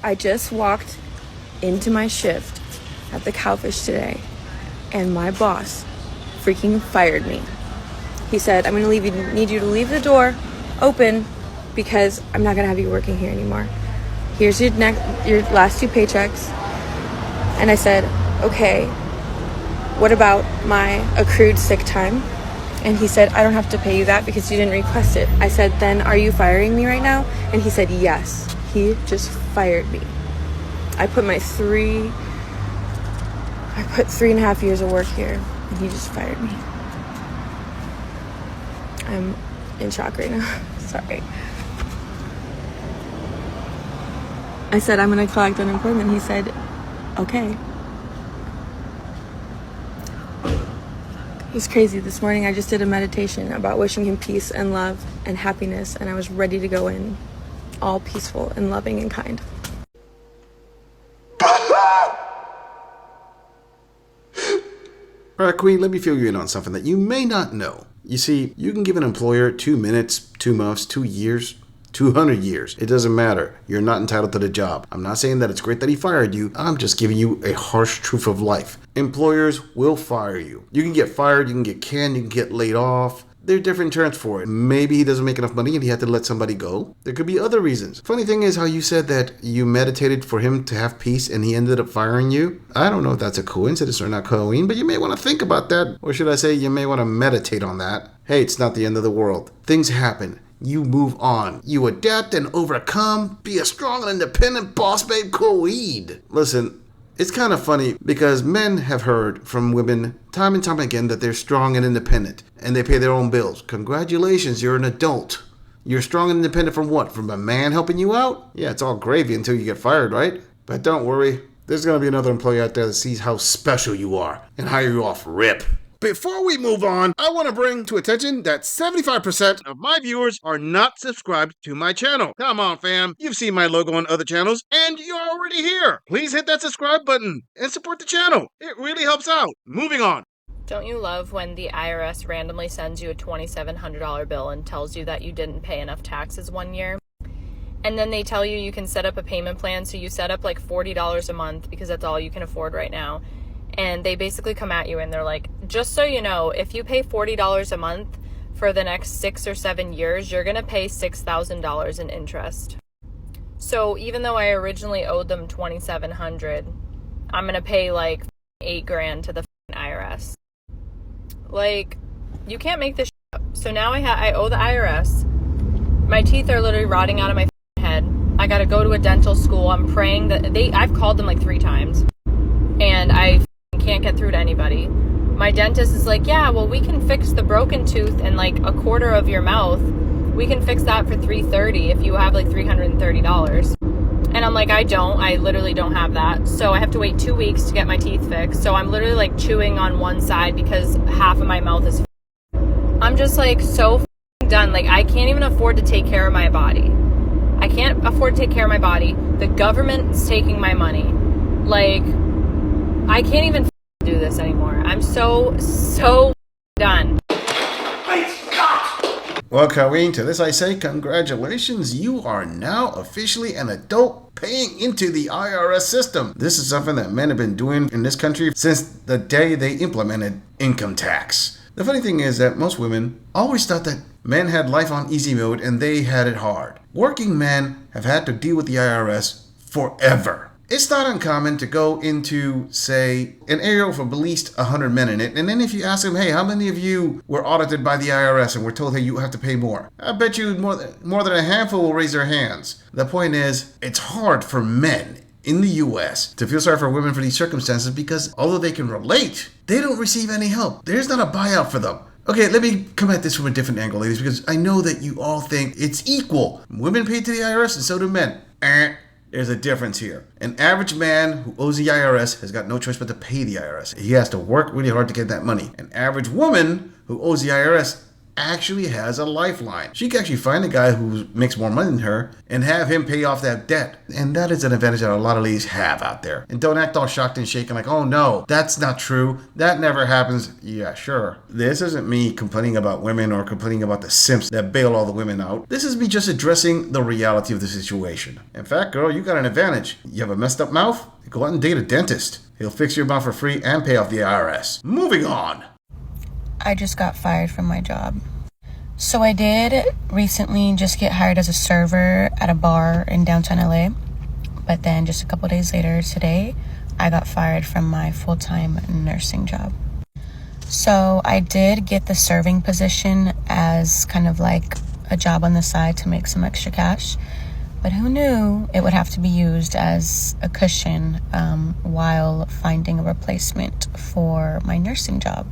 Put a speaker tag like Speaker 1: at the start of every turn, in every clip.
Speaker 1: I just walked into my shift at the Cowfish today, and my boss freaking fired me. He said, I'm going to need you to leave the door open because I'm not going to have you working here anymore. Here's your last 2 paychecks. And I said, okay, what about my accrued sick time? And he said, I don't have to pay you that because you didn't request it. I said, then are you firing me right now? And he said, yes. He just fired me. I put 3.5 years of work here, and he just fired me. I'm in shock right now. Sorry. I said, I'm going to collect unemployment. He said, okay. It was crazy. This morning I just did a meditation about wishing him peace and love and happiness, and I was ready to go in all peaceful and loving and kind.
Speaker 2: All right, Queen, let me fill you in on something that you may not know. You see, you can give an employer 2 minutes, 2 months, 2 years, 200 years. It doesn't matter. You're not entitled to the job. I'm not saying that it's great that he fired you. I'm just giving you a harsh truth of life. Employers will fire you. You can get fired, you can get canned, you can get laid off. There are different terms for it. Maybe he doesn't make enough money and he had to let somebody go. There could be other reasons. Funny thing is how you said that you meditated for him to have peace and he ended up firing you. I don't know if that's a coincidence or not, Colleen, but you may want to think about that. Or should I say you may want to meditate on that. Hey, it's not the end of the world. Things happen. You move on. You adapt and overcome. Be a strong and independent boss babe Colleen. Listen, it's kind of funny because men have heard from women time and time again that they're strong and independent and they pay their own bills. Congratulations, you're an adult. You're strong and independent from what? From a man helping you out? Yeah, it's all gravy until you get fired, right? But don't worry. There's going to be another employee out there that sees how special you are and hire you off rip. Before we move on, I want to bring to attention that 75% of my viewers are not subscribed to my channel. Come on, fam. You've seen my logo on other channels, and you're already here. Please hit that subscribe button and support the channel. It really helps out. Moving on.
Speaker 3: Don't you love when the IRS randomly sends you a $2,700 bill and tells you that you didn't pay enough taxes one year? And then they tell you you can set up a payment plan, so you set up like $40 a month because that's all you can afford right now. And they basically come at you and they're like, just so you know, if you pay $40 a month for the next 6 or 7 years, you're going to pay $6,000 in interest. So even though I originally owed them $2,700, I'm going to pay like $8,000 to the IRS. Like, you can't make this up. So now I owe the IRS. My teeth are literally rotting out of my head. I got to go to a dental school. I'm praying that I've called them like 3 times and I can't get through to anybody. My dentist is like, yeah, well, we can fix the broken tooth and like a quarter of your mouth. We can fix that for $330 if you have like $330. And I'm like, I literally don't have that. So I have to wait 2 weeks to get my teeth fixed. So I'm literally like chewing on one side because half of my mouth is I'm just like so done. Like, I can't even afford to take care of my body. I can't afford to take care of my body. The government's taking my money. Like, I can't even do this anymore. I'm so done.
Speaker 2: Well, Colleen, to this I say congratulations. You are now officially an adult paying into the IRS system. This is something that men have been doing in this country since the day they implemented income tax. The funny thing is that most women always thought that men had life on easy mode and they had it hard. Working men have had to deal with the IRS forever. It's not uncommon to go into, say, an area with at least 100 men in it, and then if you ask them, hey, how many of you were audited by the IRS and were told, hey, you have to pay more? I bet you more than a handful will raise their hands. The point is, it's hard for men in the U.S. to feel sorry for women for these circumstances because although they can relate, they don't receive any help. There's not a buyout for them. Okay, let me come at this from a different angle, ladies, because I know that you all think it's equal. Women pay to the IRS and so do men. There's a difference here. An average man who owes the IRS has got no choice but to pay the IRS. He has to work really hard to get that money. An average woman who owes the IRS actually has a lifeline. She can actually find a guy who makes more money than her and have him pay off that debt. And that is an advantage that a lot of ladies have out there. And don't act all shocked and shaken like, oh no, that's not true. That never happens. Yeah, sure. This isn't me complaining about women or complaining about the simps that bail all the women out. This is me just addressing the reality of the situation. In fact, girl, you got an advantage. You have a messed up mouth? Go out and date a dentist. He'll fix your mouth for free and pay off the IRS. Moving on.
Speaker 1: I just got fired from my job. So I did recently just get hired as a server at a bar in downtown LA. But then just a couple days later today, I got fired from my full-time nursing job. So I did get the serving position as kind of like a job on the side to make some extra cash. But who knew it would have to be used as a cushion while finding a replacement for my nursing job.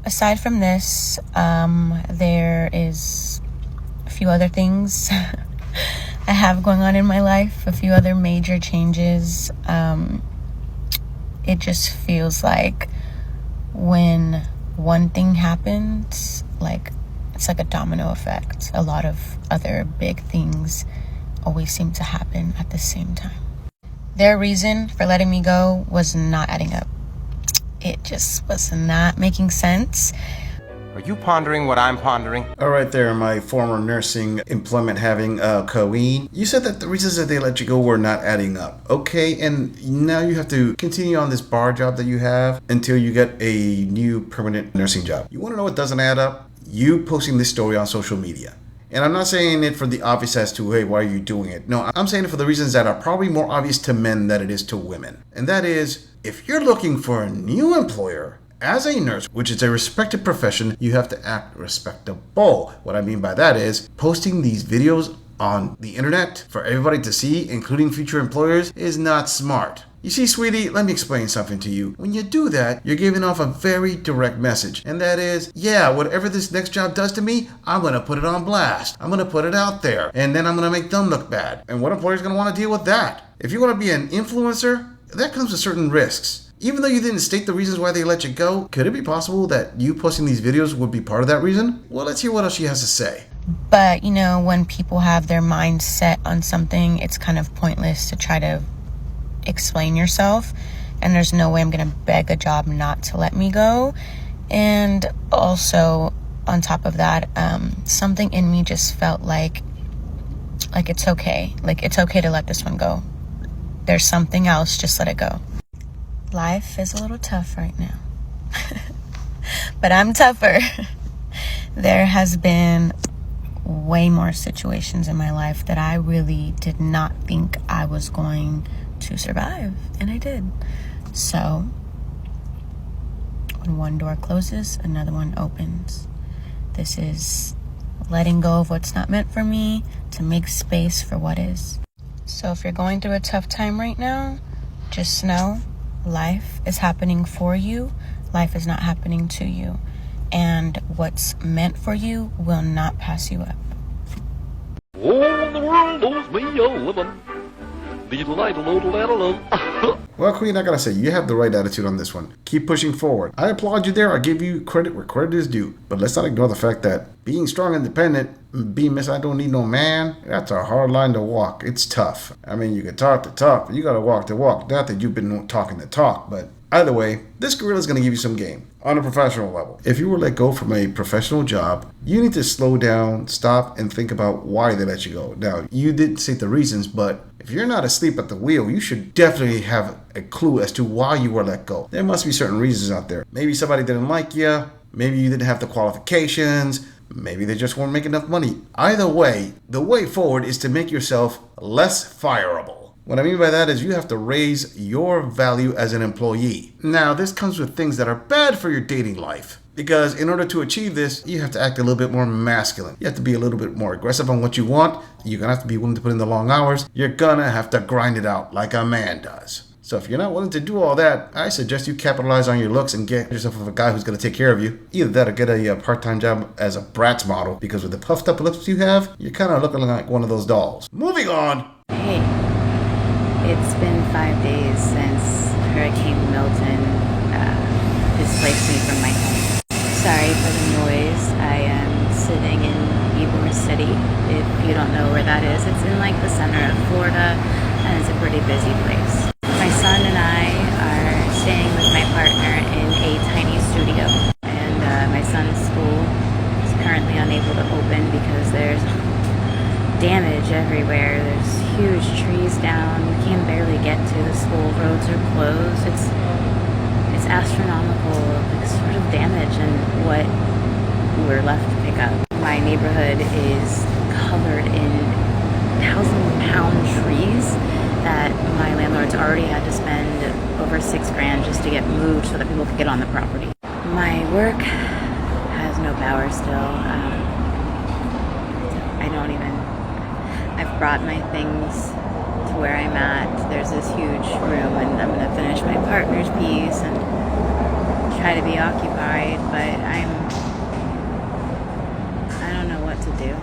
Speaker 1: Aside from this, there is a few other things I have going on in my life, a few other major changes. It just feels like when one thing happens, like it's like a domino effect. A lot of other big things always seem to happen at the same time. Their reason for letting me go was not adding up. It just was not making sense.
Speaker 4: Are you pondering what I'm pondering?
Speaker 2: All right there, my former nursing employment having Colleen. You said that the reasons that they let you go were not adding up. Okay, and now you have to continue on this bar job that you have until you get a new permanent nursing job. You want to know what doesn't add up? You posting this story on social media. And I'm not saying it for the obvious as to, hey, why are you doing it? No, I'm saying it for the reasons that are probably more obvious to men than it is to women. And that is, if you're looking for a new employer as a nurse, which is a respected profession, you have to act respectable. What I mean by that is posting these videos on the internet for everybody to see, including future employers, is not smart. You see, sweetie, let me explain something to you. When you do that, you're giving off a very direct message. And that is, yeah, whatever this next job does to me, I'm going to put it on blast. I'm going to put it out there. And then I'm going to make them look bad. And what employer's going to want to deal with that? If you want to be an influencer, that comes with certain risks. Even though you didn't state the reasons why they let you go, could it be possible that you posting these videos would be part of that reason? Well, let's hear what else she has to say.
Speaker 1: But, you know, when people have their mind set on something, it's kind of pointless to try to explain yourself, and there's no way I'm gonna beg a job not to let me go. And also on top of that, something in me just felt like it's okay to let this one go. There's something else, just let it go. Life is a little tough right now. But I'm tougher. There has been way more situations in my life that I really did not think I was going to survive, and I did. So when one door closes, another one opens. This is letting go of what's not meant for me to make space for what is. So if you're going through a tough time right now, just know life is happening for you. Life is not happening to you. And what's meant for you will not pass you up.
Speaker 5: Oh, the world owes me a living.
Speaker 2: Well, Queen, I gotta say, you have the right attitude on this one. Keep pushing forward. I applaud you there. I give you credit where credit is due. But let's not ignore the fact that being strong and independent, being Miss I don't need no man, that's a hard line to walk. It's tough. I mean, you can talk the talk, but you gotta walk the walk. Not that you've been talking the talk, but either way, this gorilla is going to give you some game on a professional level. If you were let go from a professional job, you need to slow down, stop, and think about why they let you go. Now, you didn't say the reasons, but if you're not asleep at the wheel, you should definitely have a clue as to why you were let go. There must be certain reasons out there. Maybe somebody didn't like you. Maybe you didn't have the qualifications. Maybe they just weren't making enough money. Either way, the way forward is to make yourself less fireable. What I mean by that is you have to raise your value as an employee. Now, this comes with things that are bad for your dating life. Because in order to achieve this, you have to act a little bit more masculine. You have to be a little bit more aggressive on what you want. You're going to have to be willing to put in the long hours. You're going to have to grind it out like a man does. So if you're not willing to do all that, I suggest you capitalize on your looks and get yourself a guy who's going to take care of you. Either that or get a part-time job as a Bratz model. Because with the puffed up lips you have, you're kind of looking like one of those dolls. Moving on.
Speaker 6: Hey, it's been 5 days since Hurricane Milton displaced me from my home. Sorry for the noise. I am sitting in Ybor City. If you don't know where that is, it's in like the center of Florida, and it's a pretty busy place. My son and I are staying with my partner in a tiny studio, and my son's school is currently unable to open because there's damage everywhere. There's huge trees down. You can barely get to the school. Roads are closed. It's astronomical, like, sort of damage, and what we're left to pick up. My neighborhood is covered in 1,000-pound trees that my landlord's already had to spend over $6,000 just to get moved so that people could get on the property. My work has no power still. I've brought my things to where I'm at. There's this huge room, and I'm going to finish my partner's piece and try to be occupied, but I don't know what to do.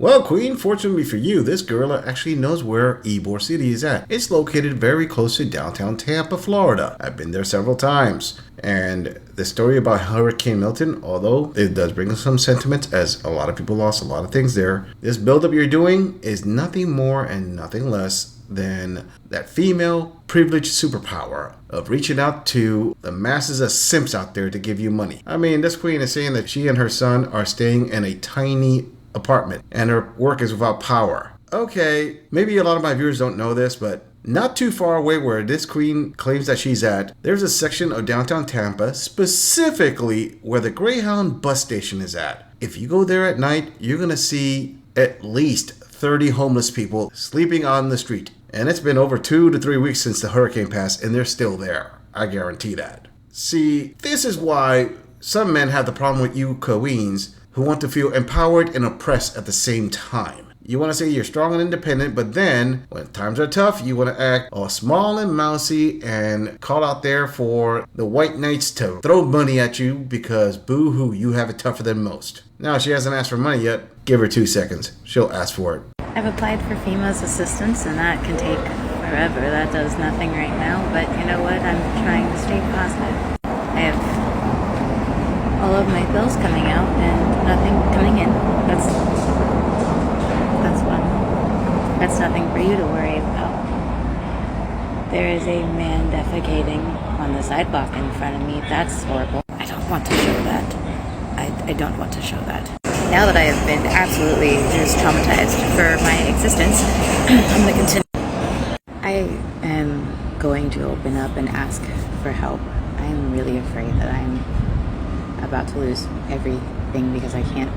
Speaker 2: Well, Queen, fortunately for you, this girl actually knows where Ybor City is at. It's located very close to downtown Tampa, Florida. I've been there several times. And the story about Hurricane Milton, although it does bring us some sentiments, as a lot of people lost a lot of things there, this buildup you're doing is nothing more and nothing less than that female privileged superpower of reaching out to the masses of simps out there to give you money. I mean, this queen is saying that she and her son are staying in a tiny apartment and her work is without power. Okay, maybe a lot of my viewers don't know this, but not too far away where this queen claims that she's at, there's a section of downtown Tampa, specifically where the Greyhound bus station is at. If you go there at night, you're gonna see at least 30 homeless people sleeping on the street. And it's been over 2 to 3 weeks since the hurricane passed, and they're still there. I guarantee that. See, this is why some men have the problem with you queens who want to feel empowered and oppressed at the same time. You want to say you're strong and independent, but then when times are tough, you want to act all small and mousy and call out there for the white knights to throw money at you because boo-hoo, you have it tougher than most. Now, she hasn't asked for money yet. Give her 2 seconds. She'll ask for it.
Speaker 6: I've applied for FEMA's assistance, and that can take forever. That does nothing right now, but you know what? I'm trying to stay positive. I have all of my bills coming out and nothing coming in. That's nothing for you to worry about. There is a man defecating on the sidewalk in front of me. That's horrible. I don't want to show that. I don't want to show that. Now that I have been absolutely just traumatized for my existence, I'm going to continue. I am going to open up and ask for help. I'm really afraid that I'm about to lose everything because I can't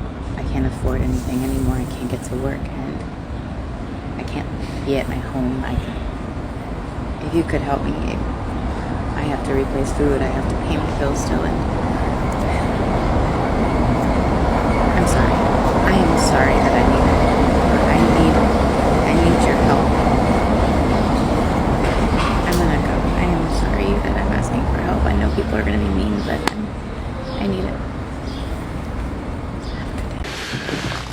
Speaker 6: afford anything anymore. I can't get to work, and I can't be at my home. If you could help me, I have to replace food. I have to pay my bills still, and I'm sorry. I am sorry that I need it. I need your help. I'm gonna go. I am sorry that I'm asking for help. I know people are gonna be mean, but I need it.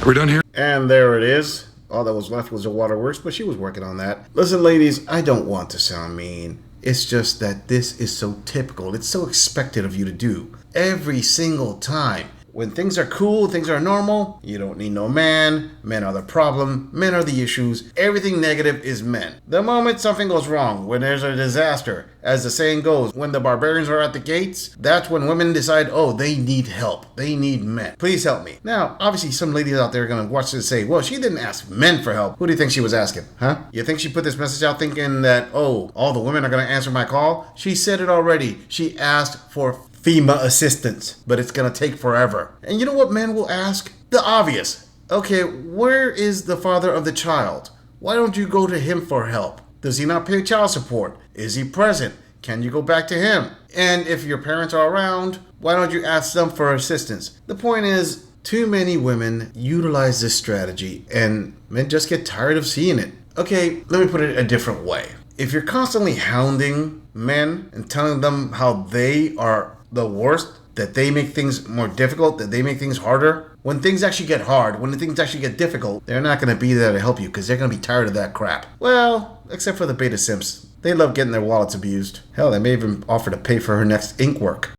Speaker 7: Are we done here?
Speaker 2: And there it is. All that was left was the waterworks, but she was working on that. Listen, ladies, I don't want to sound mean. It's just that this is so typical. It's so expected of you to do. Every single time. When things are cool, things are normal, you don't need no man. Men are the problem. Men are the issues. Everything negative is men. The moment something goes wrong, when there's a disaster, as the saying goes, when the barbarians are at the gates, that's when women decide, oh, they need help. They need men. Please help me. Now, obviously, some ladies out there are going to watch this and say, well, she didn't ask men for help. Who do you think she was asking? Huh? You think she put this message out thinking that, oh, all the women are going to answer my call? She said it already. She asked for FEMA assistance, but it's gonna take forever. And you know what men will ask? The obvious. Okay, where is the father of the child? Why don't you go to him for help? Does he not pay child support? Is he present? Can you go back to him? And if your parents are around, why don't you ask them for assistance? The point is, too many women utilize this strategy and men just get tired of seeing it. Okay, let me put it a different way. If you're constantly hounding men and telling them how they are the worst, that they make things more difficult, that they make things harder, when things actually get hard, when things actually get difficult, they're not going to be there to help you because they're going to be tired of that crap. Well, except for the beta simps. They love getting their wallets abused. Hell, they may even offer to pay for her next ink work.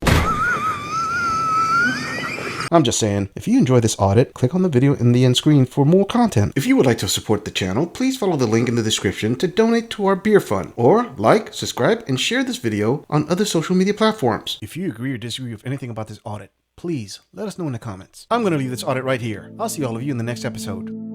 Speaker 2: I'm just saying, if you enjoy this audit, click on the video in the end screen for more content. If you would like to support the channel, please follow the link in the description to donate to our beer fund, or like, subscribe, and share this video on other social media platforms. If you agree or disagree with anything about this audit, please let us know in the comments. I'm going to leave this audit right here. I'll see all of you in the next episode.